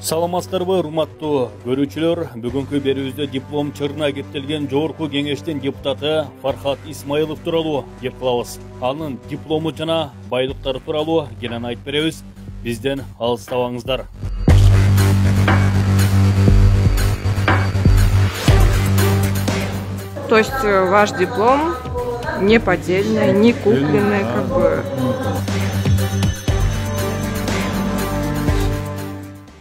Саламатсыздарбы, урматтуу көрүүчүлөр. Бүгүнкү берүүбүздө диплом чырына кептелген Жогорку Кеңештин депутаты Фархат Исмаилов тууралуу кеп кылабыз. Анын диплому жана байлыктары тууралуу кенен айтып беребиз. Бизден алыстабаңыздар. То есть ваш диплом не поддельный, не купленный, как бы.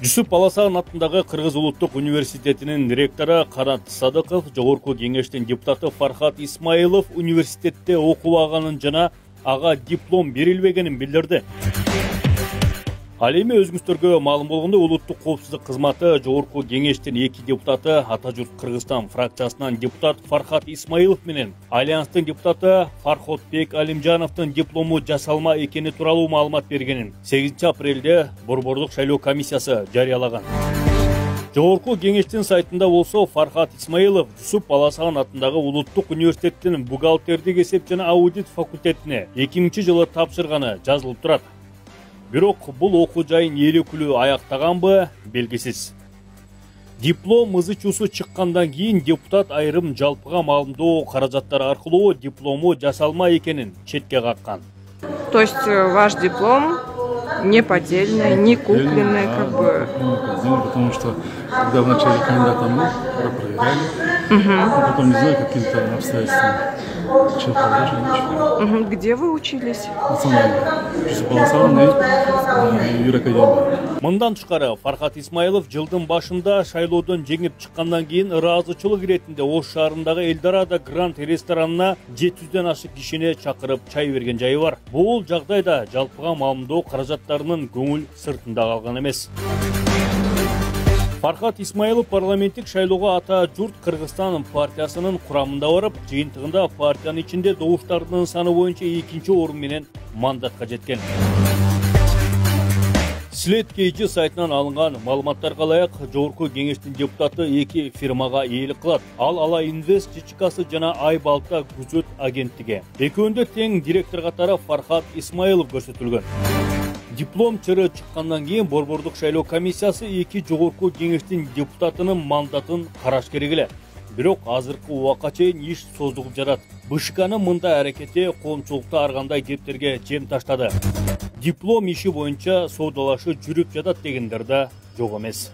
Жүсүп Баласагын атындагы Кыргыз улуттук университетинин ректору Канат Садыков Жогорку Кеңештин депутаты Фархат Исмаилов университетте окубаганын жана ага диплом берилбегенин билдирди. Ал эми өзүңүздөргө маалым болгондой, улуттук коопсуздук кызматы Жогорку Кеңештин эки депутаты, Ата журт Кыргызстан фракциясынан депутат Фархат Исмаилов менен Альянстын депутаты Фарходбек Алимжановдун диплому жасалма экени тууралуу маалымат бергенин 8 апрелде Борбордук шайлоо комиссиясы жарыялаган. Жогорку Кеңештин сайтында болсо Фархат Исмаилов Жүсүп Баласагын атындагы улуттук университеттин бухгалтердик эсеп жана аудит факультетине 2000-жылы тапшырганы жазылып турат. Бирок бул окуу жайын эле-күлү аяктаганбы белгисиз. Диплом ызы-чуусу чыккандан кийин депутат айрым жалпыга маалымдоо каражаттары аркылуу диплому жасалма экенин четке каккан. То есть ваш диплом не поддельный, не купленный, как бы. Потому что когда в начале кандидата мы проверяли, потом не знаю, каким-то обстоятельствам. Где вы учились? Мындан тышкары Фархат Исмаилов жылдын башында шайлоодон жеңип чыккандан кийин ыраазычылык иретинде Ош шаарындагы Эльдорадо Гранд ресторанына 700ден ашык кишини чакырып чай берген жайы бар. Бул жагдайда жалпыга маалымдоо каражаттарынын көңүл сыртында калган эмес. Фархат Исмаилов парламенттик шайлоого Ата журт Кыргызстан партиясынын курамында барып, жыйынтыгында партиянын ичинде добуштардын саны боюнча 2-орун менен мандатка жеткен. След KG сайтынан алынган маалыматтарга ылайык, Жогорку Кеңештин депутаты эки фирмага ээлик кылат. Ал Ала Инвест ЖЧКсы жана Ай Балта күзөт агенттиги. Экөөндө тең директор катары Фархат Исмаилов көрсөтүлгөн. Диплом чыры чыккандан кийин Борбордук шайлоо комиссиясы эки Жогорку Кеңештин депутатынын мандатын караш керек эле. Бирок азыркы убакка чейин иш созулуп жатат. БШКнын мындай аракети коомчулукта ар кандай кептерге жем таштады. Диплом иши боюнча соодалашуу жүрүп жатат дегендер да жок эмес.